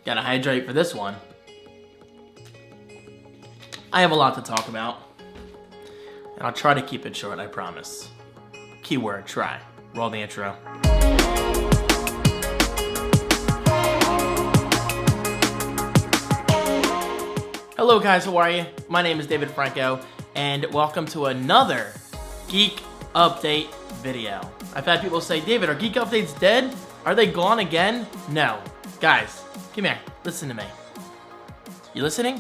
Gotta hydrate for this one. I have a lot to talk about, and I'll try to keep it short, I promise. Keyword, try. Roll the intro. Hello guys, how are you? My name is David Franco, and welcome to another Geek Update video. I've had people say, David, are Geek Updates dead? Are they gone again? No. Guys, come here, listen to me. You listening?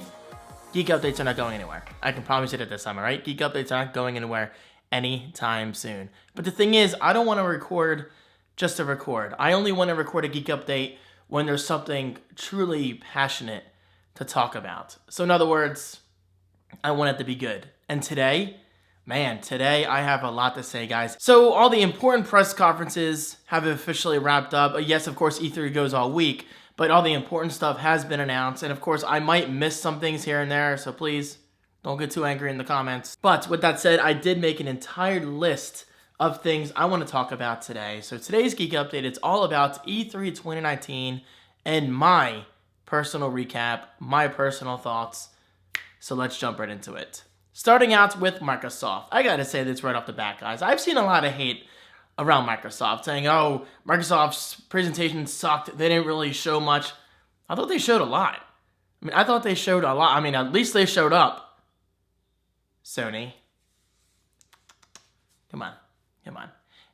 Geek Updates are not going anywhere. I can promise you that this time, alright? Geek Updates are not going anywhere anytime soon. But the thing is, I don't want to record just to record. I only want to record a Geek Update when there's something truly passionate to talk about. So in other words, I want it to be good. And today, today I have a lot to say, guys. So all the important press conferences have officially wrapped up. Yes, of course, E3 goes all week, but all the important stuff has been announced. And of course, I might miss some things here and there, so please don't get too angry in the comments. But with that said, I did make an entire list of things I want to talk about today. So today's Geek Update, it's all about E3 2019 and my personal recap, my personal thoughts. So let's jump right into it. Starting out with Microsoft. I gotta say this right off the bat, guys. I've seen a lot of hate around Microsoft saying, oh, Microsoft's presentation sucked. They didn't really show much. I thought they showed a lot. I thought they showed a lot. At least they showed up. Sony. Come on.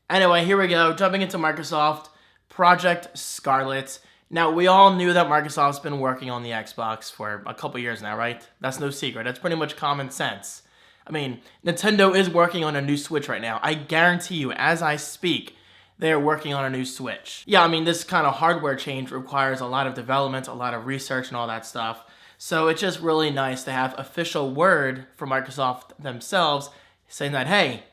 Anyway, here we go. Jumping into Microsoft. Project Scarlet. Now, we all knew that Microsoft's been working on the Xbox for a couple years now, right? That's no secret. That's pretty much common sense. Nintendo is working on a new Switch right now. I guarantee you, as I speak, they're working on a new Switch. Yeah, this kind of hardware change requires a lot of development, a lot of research, and all that stuff. So it's just really nice to have official word from Microsoft themselves saying that, hey,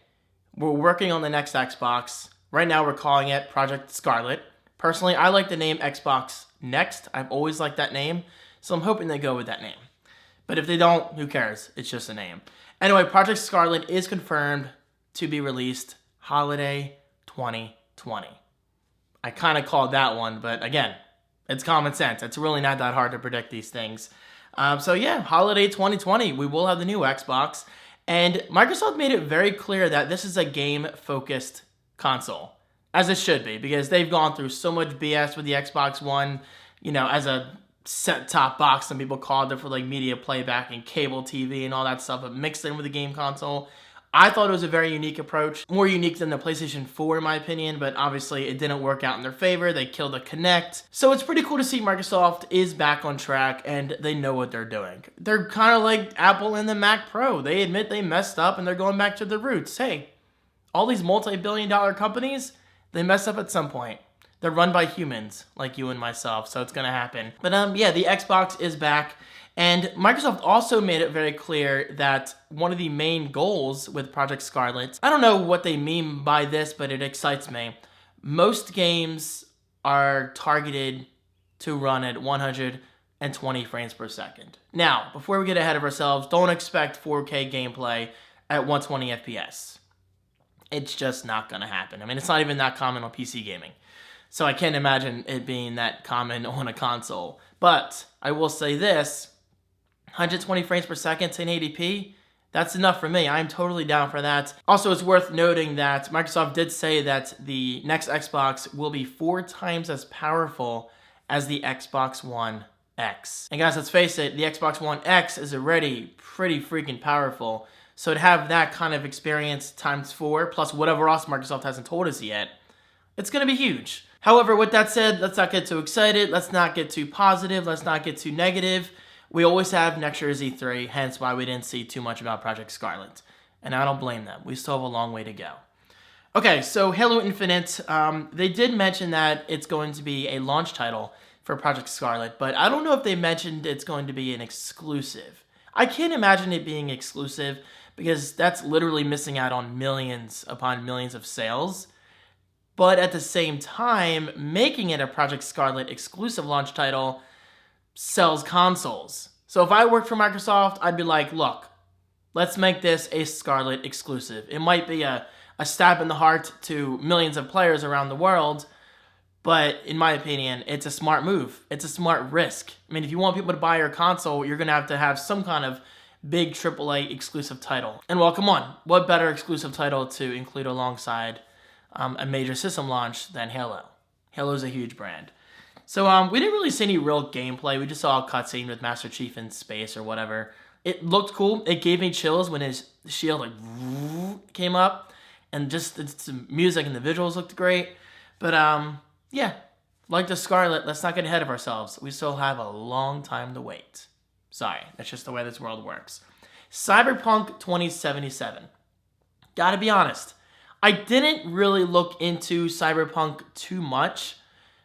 we're working on the next Xbox. Right now, we're calling it Project Scarlet. Personally, I like the name Xbox Next. I've always liked that name, so I'm hoping they go with that name. But if they don't, who cares? It's just a name. Anyway, Project Scarlet is confirmed to be released holiday 2020. I kind of called that one, but again, it's common sense. It's really not that hard to predict these things. So yeah, holiday 2020, we will have the new Xbox. And Microsoft made it very clear that this is a game-focused console. As it should be, because they've gone through so much BS with the Xbox One, as a set-top box, some people called it for like media playback and cable TV and all that stuff, but mixed in with the game console. I thought it was a very unique approach, more unique than the PlayStation 4 in my opinion, but obviously it didn't work out in their favor. They killed the Kinect. So it's pretty cool to see Microsoft is back on track and they know what they're doing. They're kind of like Apple and the Mac Pro. They admit they messed up and they're going back to their roots. Hey, all these multi-billion-dollar companies, they mess up at some point. They're run by humans like you and myself, so it's gonna happen. But yeah, the Xbox is back, and Microsoft also made it very clear that one of the main goals with Project Scarlet, I don't know what they mean by this, but it excites me. Most games are targeted to run at 120 frames per second. Now, before we get ahead of ourselves, don't expect 4K gameplay at 120 FPS. It's just not going to happen. It's not even that common on PC gaming. So I can't imagine it being that common on a console. But I will say this, 120 frames per second, 1080p, that's enough for me. I'm totally down for that. Also, it's worth noting that Microsoft did say that the next Xbox will be 4 times as powerful as the Xbox One X. And guys, let's face it, the Xbox One X is already pretty freaking powerful. So to have that kind of experience times 4, plus whatever else Microsoft hasn't told us yet, it's going to be huge. However, with that said, let's not get too excited. Let's not get too positive. Let's not get too negative. We always have next year's E3, hence why we didn't see too much about Project Scarlet. And I don't blame them. We still have a long way to go. Okay, so Halo Infinite, they did mention that it's going to be a launch title for Project Scarlet, but I don't know if they mentioned it's going to be an exclusive. I can't imagine it being exclusive, because that's literally missing out on millions upon millions of sales. But at the same time, making it a Project Scarlet exclusive launch title sells consoles. So if I worked for Microsoft, I'd be like, look, let's make this a Scarlet exclusive. It might be a stab in the heart to millions of players around the world, But in my opinion, it's a smart move. It's a smart risk. I mean, if you want people to buy your console, you're going to have some kind of big AAA exclusive title. And well, come on, what better exclusive title to include alongside a major system launch than Halo? Halo's a huge brand. So we didn't really see any real gameplay. We just saw a cutscene with Master Chief in space or whatever. It looked cool. It gave me chills when his shield like came up, and just the music and the visuals looked great. But yeah, like the Scarlet, let's not get ahead of ourselves. We still have a long time to wait. Sorry, that's just the way this world works. Cyberpunk 2077. Gotta be honest, I didn't really look into Cyberpunk too much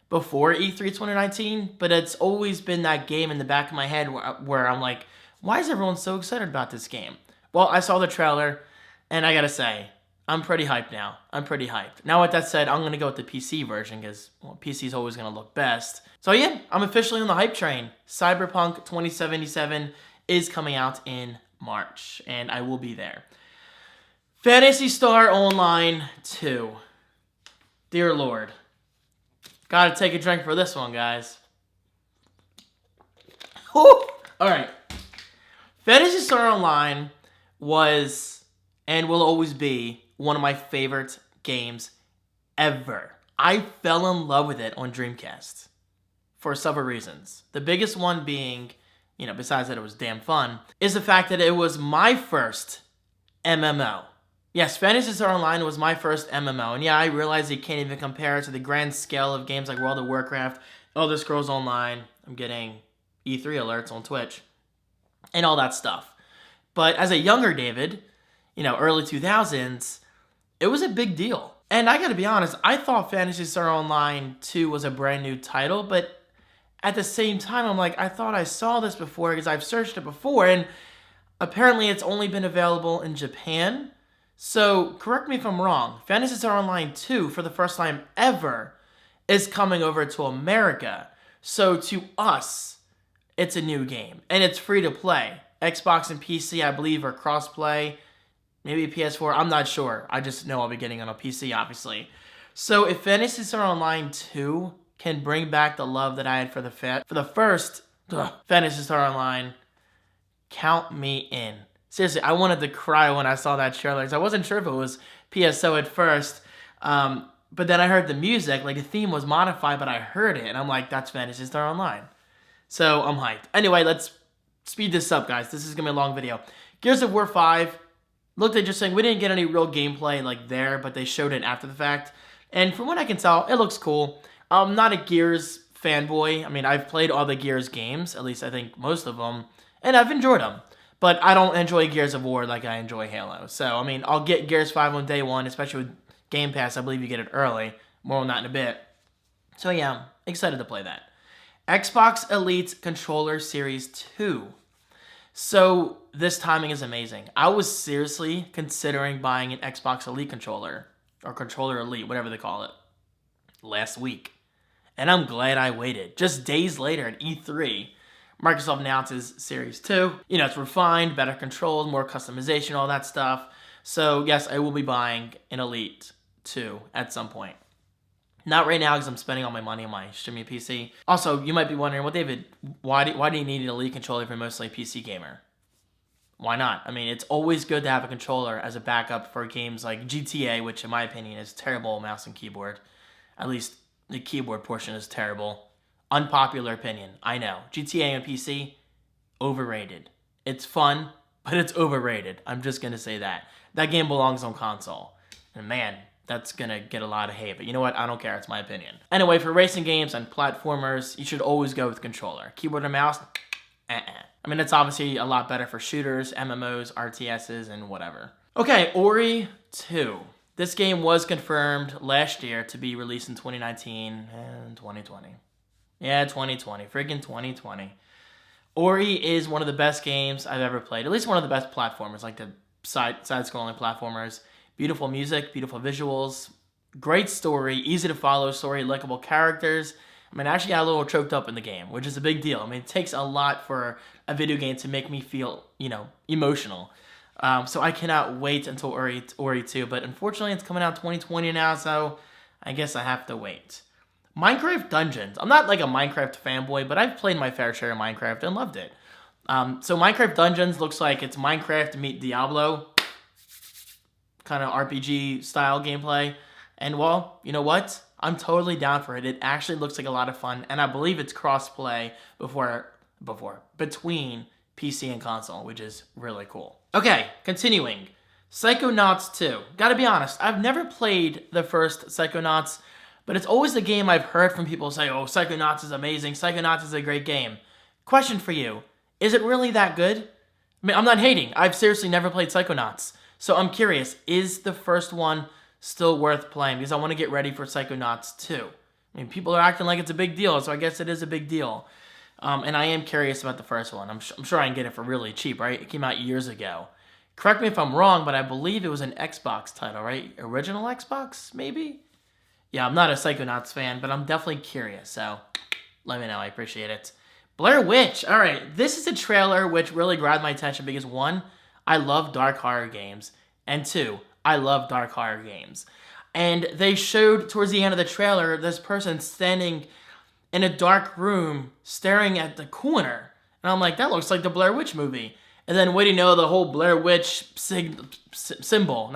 before E3 2019, but it's always been that game in the back of my head where I'm like, why is everyone so excited about this game? Well, I saw the trailer, and I gotta say, I'm pretty hyped now. I'm pretty hyped. Now, with that said, I'm gonna go with the PC version because PC is always gonna look best. So yeah, I'm officially on the hype train. Cyberpunk 2077 is coming out in March, and I will be there. Phantasy Star Online 2. Dear Lord. Gotta take a drink for this one, guys. Alright. Phantasy Star Online was, and will always be, one of my favorite games ever. I fell in love with it on Dreamcast for several reasons. The biggest one being, besides that it was damn fun, is the fact that it was my first MMO. Yes, Phantasy Star Online was my first MMO, and yeah, I realize you can't even compare it to the grand scale of games like World of Warcraft, Elder Scrolls Online. I'm getting E3 alerts on Twitch, and all that stuff. But as a younger David, early 2000s, it was a big deal. And I gotta be honest, I thought Phantasy Star Online 2 was a brand new title, but at the same time, I'm like, I thought I saw this before because I've searched it before, and apparently it's only been available in Japan. So, correct me if I'm wrong, Phantasy Star Online 2, for the first time ever, is coming over to America. So, to us, it's a new game. And it's free to play. Xbox and PC, I believe, are cross-play. Maybe PS4, I'm not sure. I just know I'll be getting on a PC, obviously. So, if Phantasy Star Online 2 can bring back the love that I had for the first Phantasy Star Online, count me in. Seriously, I wanted to cry when I saw that trailer. I wasn't sure if it was PSO at first. But then I heard the music. Like, the theme was modified, but I heard it. And I'm like, that's Phantasy Star Online. So, I'm hyped. Anyway, let's speed this up, guys. This is going to be a long video. Gears of War 5 looked interesting. We didn't get any real gameplay, there, but they showed it after the fact. And from what I can tell, it looks cool. I'm not a Gears fanboy. I mean, I've played all the Gears games. At least I think most of them. And I've enjoyed them. But I don't enjoy Gears of War like I enjoy Halo. So, I mean, I'll get Gears 5 on day one, especially with Game Pass. I believe you get it early. More on that in a bit. So, yeah, I'm excited to play that. Xbox Elite Controller Series 2. So, this timing is amazing. I was seriously considering buying an Xbox Elite controller, or Controller Elite, whatever they call it, last week. And I'm glad I waited. Just days later at E3, Microsoft announces Series 2. It's refined, better controls, more customization, all that stuff. So, yes, I will be buying an Elite 2 at some point. Not right now because I'm spending all my money on my streaming PC. Also, you might be wondering, well, David, why do you need an Elite controller if you're mostly a PC gamer? Why not? I mean, it's always good to have a controller as a backup for games like GTA, which in my opinion is terrible mouse and keyboard. At least the keyboard portion is terrible. Unpopular opinion, I know. GTA on PC, overrated. It's fun, but it's overrated. I'm just going to say that. That game belongs on console. And man, that's going to get a lot of hate. But you know what? I don't care. It's my opinion. Anyway, for racing games and platformers, you should always go with controller. Keyboard and mouse, I mean, it's obviously a lot better for shooters, MMOs, RTSs, and whatever. Okay, Ori 2. This game was confirmed last year to be released in 2019 and 2020. Yeah, 2020. Freaking 2020. Ori is one of the best games I've ever played. At least one of the best platformers, like the side-scrolling platformers. Beautiful music, beautiful visuals, great story, easy to follow story, likable characters. I mean, I actually got a little choked up in the game, which is a big deal. I mean, it takes a lot for a video game to make me feel, emotional. So I cannot wait until Ori 2, but unfortunately it's coming out 2020 now, so I guess I have to wait. Minecraft Dungeons. I'm not like a Minecraft fanboy, but I've played my fair share of Minecraft and loved it. So Minecraft Dungeons looks like it's Minecraft meet Diablo, kind of RPG style gameplay. And well, you know what? I'm totally down for it. It actually looks like a lot of fun, and I believe it's cross-play between PC and console, which is really cool. Okay, continuing. Psychonauts 2. Gotta be honest, I've never played the first Psychonauts, but it's always a game I've heard from people say, oh, Psychonauts is amazing, Psychonauts is a great game. Question for you, is it really that good? I mean, I'm not hating. I've seriously never played Psychonauts. So I'm curious, is the first one still worth playing? Because I want to get ready for Psychonauts 2. I mean, people are acting like it's a big deal, so I guess it is a big deal. And I am curious about the first one. I'm sure I can get it for really cheap, right? It came out years ago. Correct me if I'm wrong, but I believe it was an Xbox title, right? Original Xbox, maybe? Yeah, I'm not a Psychonauts fan, but I'm definitely curious, so let me know. I appreciate it. Blair Witch. All right, this is a trailer which really grabbed my attention because, one, I love dark horror games, and two, I love dark horror games. And they showed towards the end of the trailer this person standing in a dark room staring at the corner. And I'm like, that looks like the Blair Witch movie. And then, what do you know, the whole Blair Witch symbol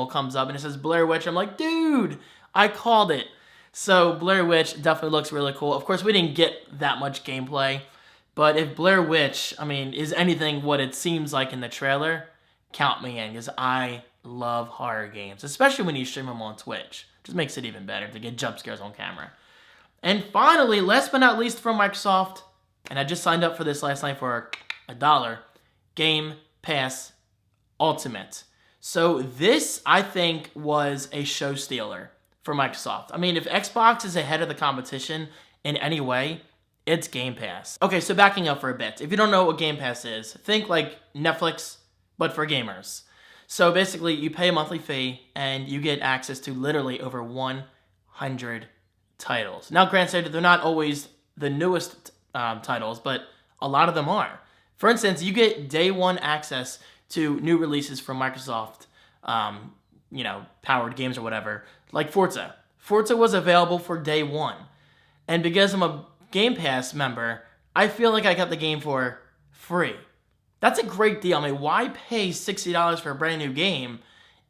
comes up and it says Blair Witch. I'm like, dude, I called it. So Blair Witch definitely looks really cool. Of course, we didn't get that much gameplay. But if Blair Witch, I mean, is anything what it seems like in the trailer, count me in, because I love horror games, especially when you stream them on Twitch. Just makes it even better to get jump scares on camera. And finally, last but not least from Microsoft, and I just signed up for this last night for $1, Game Pass Ultimate. So this, I think, was a show stealer for Microsoft. I mean, if Xbox is ahead of the competition in any way, it's Game Pass. Okay, so backing up for a bit. If you don't know what Game Pass is, think like Netflix, but for gamers. So basically, you pay a monthly fee, and you get access to literally over 100 titles. Now, granted, they're not always the newest titles, but a lot of them are. For instance, you get day one access to new releases from Microsoft, powered games or whatever, like Forza. Forza was available for day one. And because I'm a Game Pass member, I feel like I got the game for free. That's a great deal. I mean, why pay $60 for a brand new game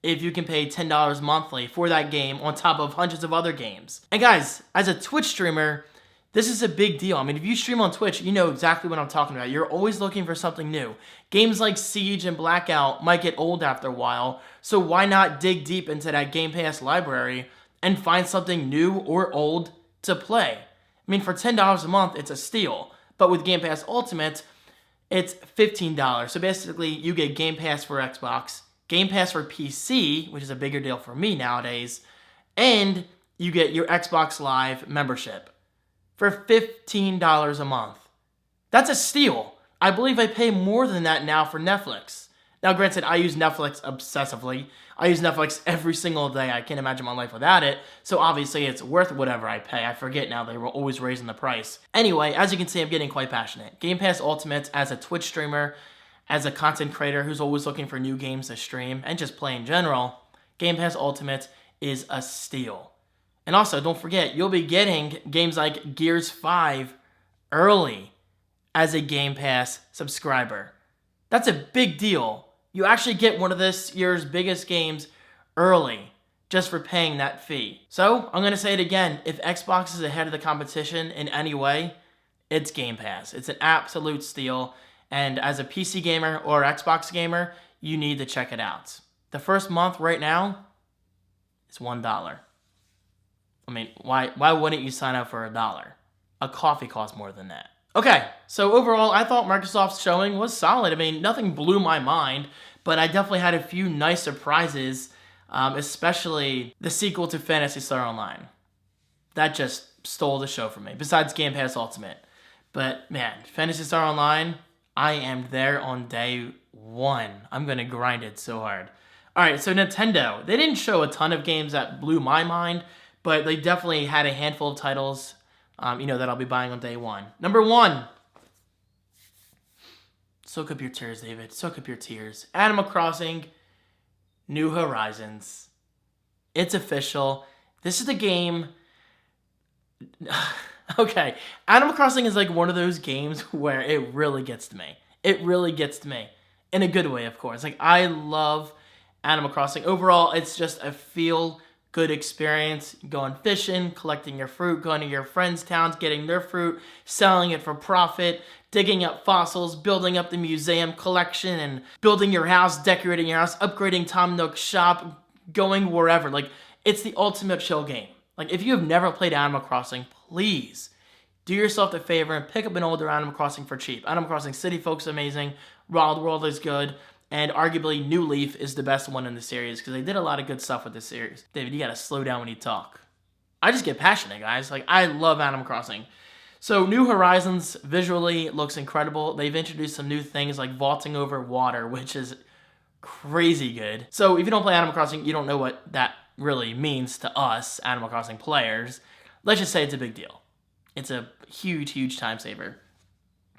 if you can pay $10 monthly for that game on top of hundreds of other games? And guys, as a Twitch streamer, this is a big deal. I mean, if you stream on Twitch, you know exactly what I'm talking about. You're always looking for something new. Games like Siege and Blackout might get old after a while, so why not dig deep into that Game Pass library and find something new or old to play? I mean, for $10 a month, it's a steal. But with Game Pass Ultimate, it's $15. So basically, you get Game Pass for Xbox, Game Pass for PC, which is a bigger deal for me nowadays, and you get your Xbox Live membership for $15 a month. That's a steal. I believe I pay more than that now for Netflix. Now, granted, I use Netflix obsessively. I use Netflix every single day. I can't imagine my life without it. So obviously, it's worth whatever I pay. I forget now, they were always raising the price. Anyway, as you can see, I'm getting quite passionate. Game Pass Ultimate, as a Twitch streamer, as a content creator who's always looking for new games to stream, and just play in general, Game Pass Ultimate is a steal. And also, don't forget, you'll be getting games like Gears 5 early as a Game Pass subscriber. That's a big deal. You actually get one of this year's biggest games early just for paying that fee. So, I'm going to say it again. If Xbox is ahead of the competition in any way, it's Game Pass. It's an absolute steal. And as a PC gamer or Xbox gamer, you need to check it out. The first month right now is $1. I mean, why wouldn't you sign up for $1? A coffee costs more than that. Okay, so overall, I thought Microsoft's showing was solid. I mean, nothing blew my mind, but I definitely had a few nice surprises, especially the sequel to Phantasy Star Online. That just stole the show for me, besides Game Pass Ultimate. But man, Phantasy Star Online, I am there on day one. I'm going to grind it so hard. All right, so Nintendo, they didn't show a ton of games that blew my mind, but they definitely had a handful of titles that I'll be buying on day one. Number one. Soak up your tears, David. Soak up your tears. Animal Crossing, New Horizons. It's official. This is the game Okay, Animal Crossing is like one of those games where it really gets to me. It really gets to me. In a good way, of course. Like, I love Animal Crossing. Overall, it's just a feel good experience. Going fishing, collecting your fruit, going to your friends' towns, getting their fruit, selling it for profit, digging up fossils, building up the museum collection, and building your house, decorating your house, upgrading Tom Nook's shop, going wherever. Like, it's the ultimate chill game. Like, if you have never played Animal Crossing, please do yourself the favor and pick up an older Animal Crossing for cheap. Animal Crossing City Folk's amazing, Wild World is good, and arguably New Leaf is the best one in the series because they did a lot of good stuff with this series. David, you gotta slow down when you talk. I just get passionate, guys. Like, I love Animal Crossing. So, New Horizons visually looks incredible. They've introduced some new things like vaulting over water, which is crazy good. So, if you don't play Animal Crossing, you don't know what that really means to us, Animal Crossing players. Let's just say it's a big deal. It's a huge, huge time saver.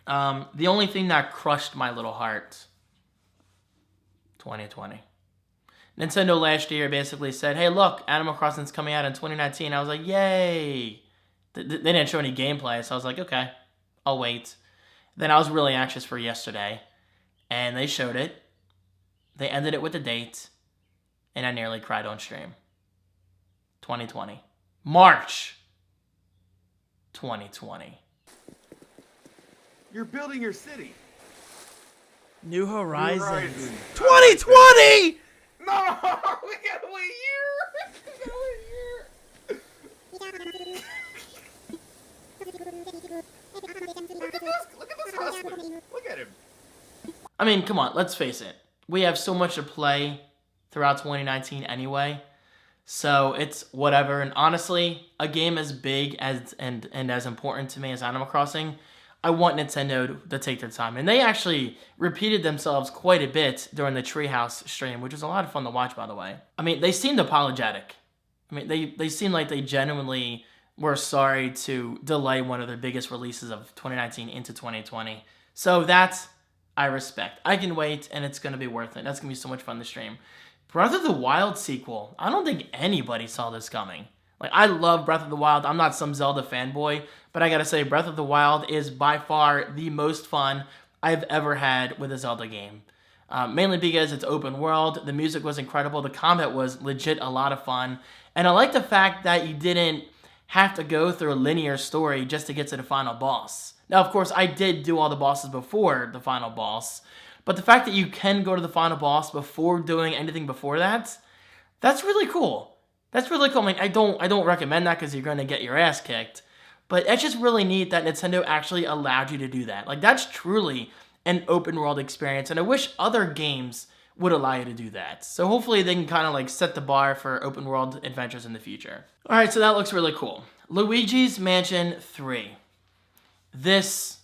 The only thing that crushed my little heart, 2020. Nintendo last year basically said, hey, look, Animal Crossing's coming out in 2019. I was like, yay. They didn't show any gameplay, so I was like, okay, I'll wait. Then I was really anxious for yesterday, and they showed it. They ended it with a date, and I nearly cried on stream. 2020. March 2020. You're building your city. New Horizons. 2020! No! We gotta wait a year! Look at this! Look at this hustler! Look at him! I mean, come on, let's face it. We have so much to play throughout 2019 anyway. So it's whatever. And honestly, a game as big as and as important to me as Animal Crossing, I want Nintendo to take their time. And they actually repeated themselves quite a bit during the Treehouse stream, which was a lot of fun to watch, by the way. I mean, they seemed apologetic. I mean, they seemed like they genuinely were sorry to delay one of their biggest releases of 2019 into 2020. So that's, I respect. I can wait, and it's going to be worth it. That's going to be so much fun to stream. Breath of the Wild sequel. I don't think anybody saw this coming. Like, I love Breath of the Wild. I'm not some Zelda fanboy, but I gotta say, Breath of the Wild is by far the most fun I've ever had with a Zelda game. Mainly because it's open world, the music was incredible, the combat was legit a lot of fun, and I like the fact that you didn't have to go through a linear story just to get to the final boss. Now, of course, I did do all the bosses before the final boss, but the fact that you can go to the final boss before doing anything before that, that's really cool. That's really cool. I mean, I don't recommend that because you're going to get your ass kicked, but it's just really neat that Nintendo actually allowed you to do that. Like, that's truly an open world experience, and I wish other games would allow you to do that. So hopefully they can kind of like set the bar for open world adventures in the future. All right, so that looks really cool. Luigi's Mansion 3. This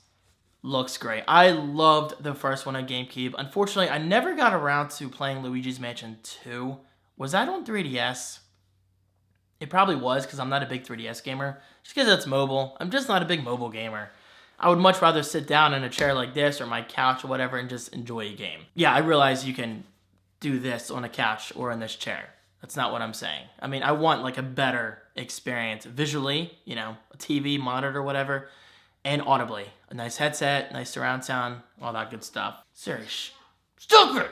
looks great. I loved the first one on GameCube. Unfortunately, I never got around to playing Luigi's Mansion 2. Was that on 3DS? It probably was, because I'm not a big 3DS gamer. Just because it's mobile. I'm just not a big mobile gamer. I would much rather sit down in a chair like this or my couch or whatever and just enjoy a game. Yeah, I realize you can do this on a couch or in this chair. That's not what I'm saying. I mean, I want like a better experience visually, you know, a TV, monitor, whatever, and audibly. A nice headset, nice surround sound, all that good stuff. Siri, stupid!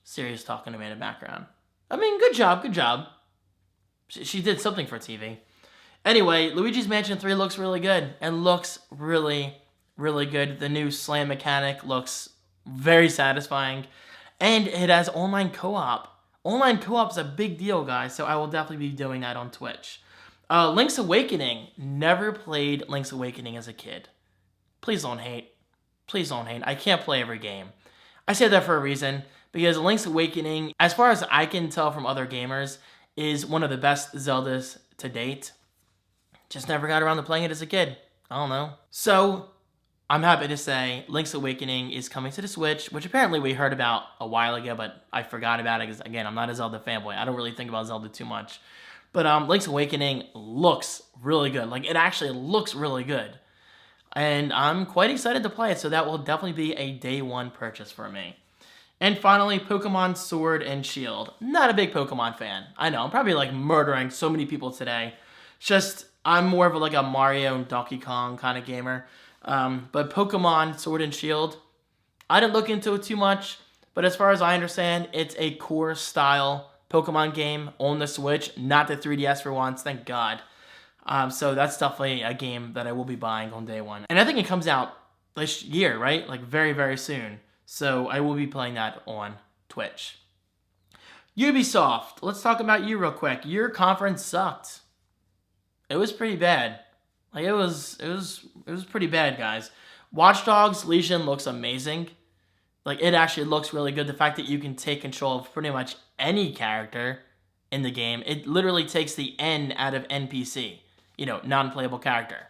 Siri's talking to me in the background. I mean, good job, good job. She did something for TV. Anyway, Luigi's Mansion 3 looks really good. It looks really, really good. The new slam mechanic looks very satisfying. And it has online co-op. Online co-op is a big deal, guys, so I will definitely be doing that on Twitch. Link's Awakening. Never played Link's Awakening as a kid. Please don't hate. Please don't hate. I can't play every game. I say that for a reason, because Link's Awakening, as far as I can tell from other gamers, is one of the best Zeldas to date. Just never got around to playing it as a kid. I don't know. So, I'm happy to say Link's Awakening is coming to the Switch, which apparently we heard about a while ago, but I forgot about it because, again, I'm not a Zelda fanboy. I don't really think about Zelda too much. But Link's Awakening looks really good. Like, it actually looks really good. And I'm quite excited to play it, so that will definitely be a day one purchase for me. And finally, Pokemon Sword and Shield. Not a big Pokemon fan. I know, I'm probably like murdering so many people today. Just, I'm more of like a Mario and Donkey Kong kind of gamer. But Pokemon Sword and Shield, I didn't look into it too much, but as far as I understand, it's a core style Pokemon game on the Switch, not the 3DS for once, thank God. So that's definitely a game that I will be buying on day one. And I think it comes out this year, right? Like very, very soon. So I will be playing that on Twitch. Ubisoft, let's talk about you real quick. Your conference sucked. It was pretty bad. Like it was pretty bad, guys. Watch Dogs Legion looks amazing. Like it actually looks really good. The fact that you can take control of pretty much any character in the game, it literally takes the N out of NPC, non-playable character.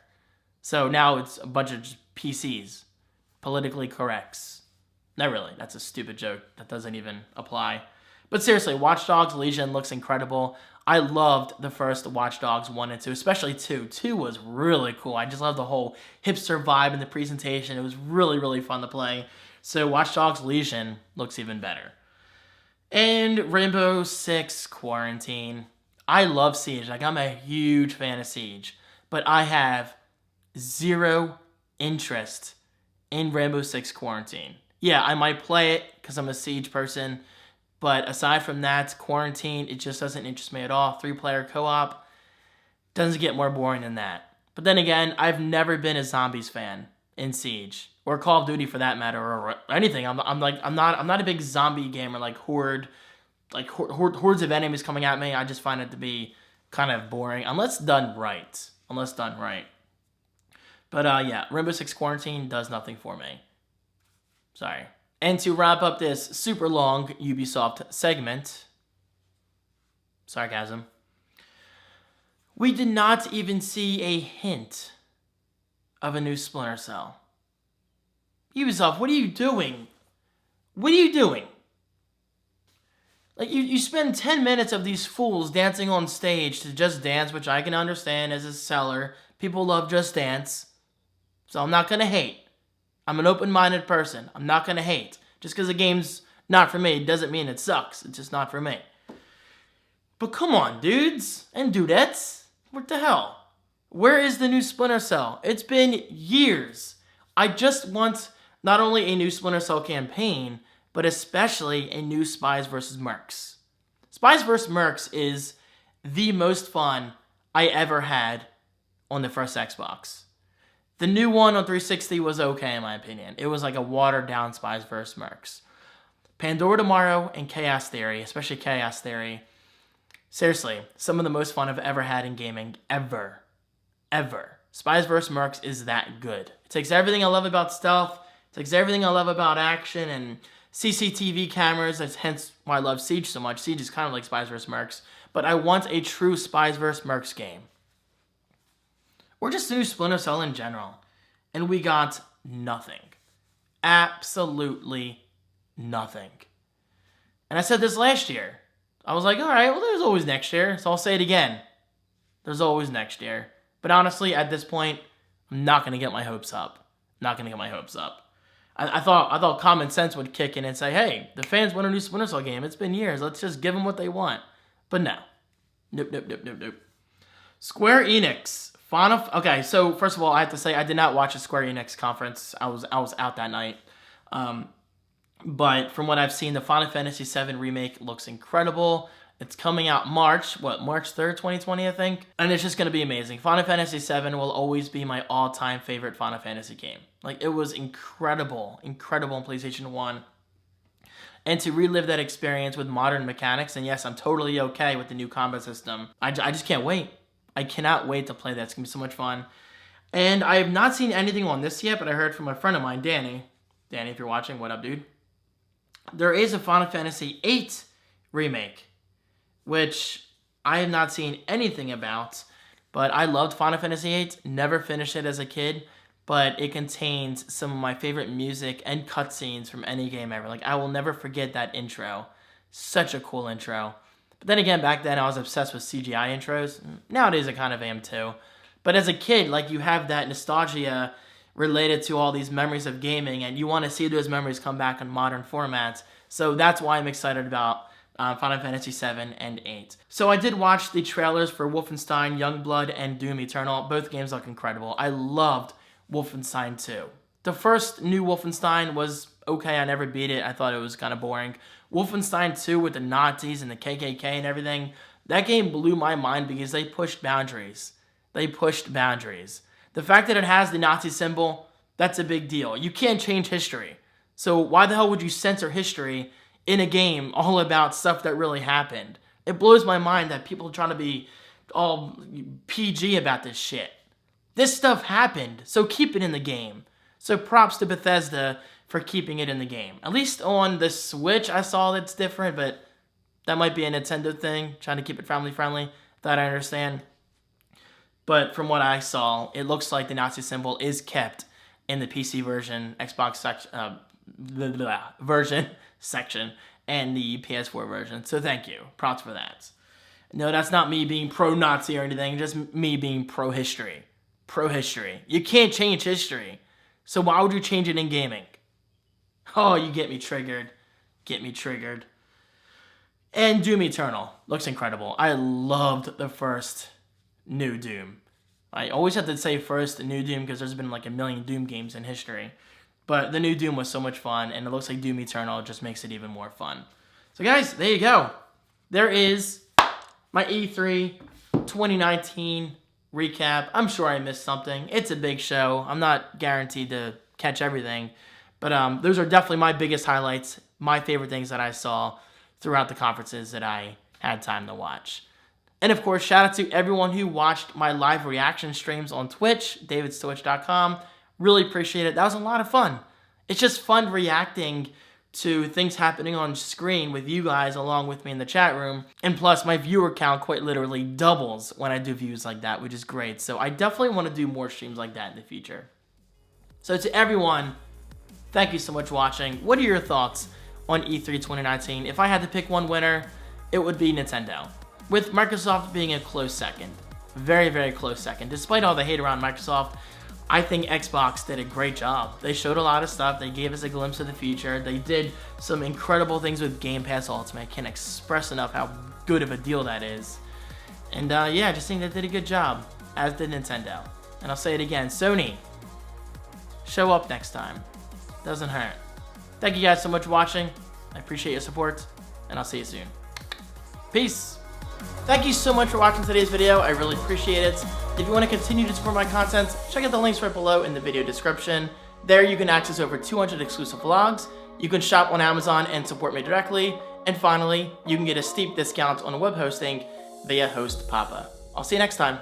So now it's a bunch of just PCs, politically corrects. Not really. That's a stupid joke that doesn't even apply. But seriously, Watch Dogs Legion looks incredible. I loved the first Watch Dogs 1 and 2, especially 2. 2 was really cool. I just loved the whole hipster vibe in the presentation. It was really, really fun to play. So Watch Dogs Legion looks even better. And Rainbow Six Quarantine. I love Siege. Like, I'm a huge fan of Siege. But I have zero interest in Rainbow Six Quarantine. Yeah, I might play it because I'm a Siege person. But aside from that, Quarantine, it just doesn't interest me at all. 3-player co-op doesn't get more boring than that. But then again, I've never been a zombies fan in Siege or Call of Duty for that matter, or anything. I'm not a big zombie gamer like hordes of enemies coming at me. I just find it to be kind of boring unless done right. But yeah, Rainbow Six Quarantine does nothing for me. Sorry. And to wrap up this super long Ubisoft segment, sarcasm, we did not even see a hint of a new Splinter Cell. Ubisoft, what are you doing? What are you doing? Like, you spend 10 minutes of these fools dancing on stage to Just Dance, which I can understand as a seller. People love Just Dance. So I'm not going to hate. I'm an open-minded person. I'm not going to hate. Just because a game's not for me doesn't mean it sucks. It's just not for me. But come on, dudes and dudettes. What the hell? Where is the new Splinter Cell? It's been years. I just want not only a new Splinter Cell campaign, but especially a new Spies vs. Mercs. Spies vs. Mercs is the most fun I ever had on the first Xbox. The new one on 360 was okay, in my opinion. It was like a watered-down Spies vs. Mercs. Pandora Tomorrow and Chaos Theory, especially Chaos Theory, seriously, some of the most fun I've ever had in gaming, ever. Spies vs. Mercs is that good. It takes everything I love about stealth, it takes everything I love about action and CCTV cameras. That's hence why I love Siege so much. Siege is kind of like Spies vs. Mercs, but I want a true Spies vs. Mercs game. Or just a new Splinter Cell in general. And we got nothing. Absolutely nothing. And I said this last year. I was like, alright, well there's always next year. So I'll say it again. There's always next year. But honestly, at this point, I'm not going to get my hopes up. I thought common sense would kick in and say, hey, the fans want a new Splinter Cell game. It's been years. Let's just give them what they want. But no. Nope. Square Enix. Okay, so first of all, I have to say I did not watch a Square Enix conference. I was out that night. But from what I've seen, the Final Fantasy VII Remake looks incredible. It's coming out March 3rd, 2020, I think. And it's just going to be amazing. Final Fantasy VII will always be my all-time favorite Final Fantasy game. Like, it was incredible on PlayStation 1. And to relive that experience with modern mechanics, and yes, I'm totally okay with the new combat system. I just can't wait. I cannot wait to play that. It's going to be so much fun. And I have not seen anything on this yet, but I heard from a friend of mine, Danny. Danny, if you're watching, what up, dude? There is a Final Fantasy VIII remake, which I have not seen anything about, but I loved Final Fantasy VIII. Never finished it as a kid, but it contains some of my favorite music and cutscenes from any game ever. Like, I will never forget that intro. Such a cool intro. But then again, back then I was obsessed with CGI intros. Nowadays I kind of am too. But as a kid, like, you have that nostalgia related to all these memories of gaming, and you want to see those memories come back in modern formats. So that's why I'm excited about Final Fantasy 7 and 8. So I did watch the trailers for Wolfenstein Youngblood and Doom Eternal. Both games look incredible. I loved Wolfenstein 2. The first new Wolfenstein was okay. I never beat it. I thought it was kind of boring. Wolfenstein 2 with the Nazis and the KKK and everything, that game blew my mind because they pushed boundaries. They pushed boundaries. The fact that it has the Nazi symbol, that's a big deal. You can't change history. So why the hell would you censor history in a game all about stuff that really happened? It blows my mind that people are trying to be all PG about this shit. This stuff happened, so keep it in the game. So props to Bethesda for keeping it in the game. At least on the Switch, I saw that's different, but that might be a Nintendo thing, trying to keep it family friendly. That I understand. But from what I saw, it looks like the Nazi symbol is kept in the PC version, Xbox version section, and the PS4 version. So thank you. Props for that. No, that's not me being pro-Nazi or anything, just me being pro-history. Pro-history. You can't change history. So why would you change it in gaming? Oh, you get me triggered. Get me triggered. And Doom Eternal looks incredible. I loved the first new Doom. I always have to say first new Doom because there's been like a million Doom games in history. But the new Doom was so much fun, and it looks like Doom Eternal just makes it even more fun. So guys, there you go. There is my E3 2019 recap. I'm sure I missed something. It's a big show. I'm not guaranteed to catch everything. But those are definitely my biggest highlights, my favorite things that I saw throughout the conferences that I had time to watch. And of course, shout out to everyone who watched my live reaction streams on Twitch, davidstwitch.com. Really appreciate it. That was a lot of fun. It's just fun reacting to things happening on screen with you guys along with me in the chat room. And plus, my viewer count quite literally doubles when I do views like that, which is great. So I definitely want to do more streams like that in the future. So to everyone, thank you so much for watching. What are your thoughts on E3 2019? If I had to pick one winner, it would be Nintendo, with Microsoft being a close second. Very, very close second. Despite all the hate around Microsoft, I think Xbox did a great job. They showed a lot of stuff. They gave us a glimpse of the future. They did some incredible things with Game Pass Ultimate. I can't express enough how good of a deal that is. And yeah, I just think they did a good job, as did Nintendo. And I'll say it again, Sony, show up next time. Doesn't hurt. Thank you guys so much for watching. I appreciate your support, and I'll see you soon. Peace. Thank you so much for watching today's video. I really appreciate it. If you want to continue to support my content, check out the links right below in the video description. There you can access over 200 exclusive vlogs. You can shop on Amazon and support me directly. And finally, you can get a steep discount on web hosting via Host Papa. I'll see you next time.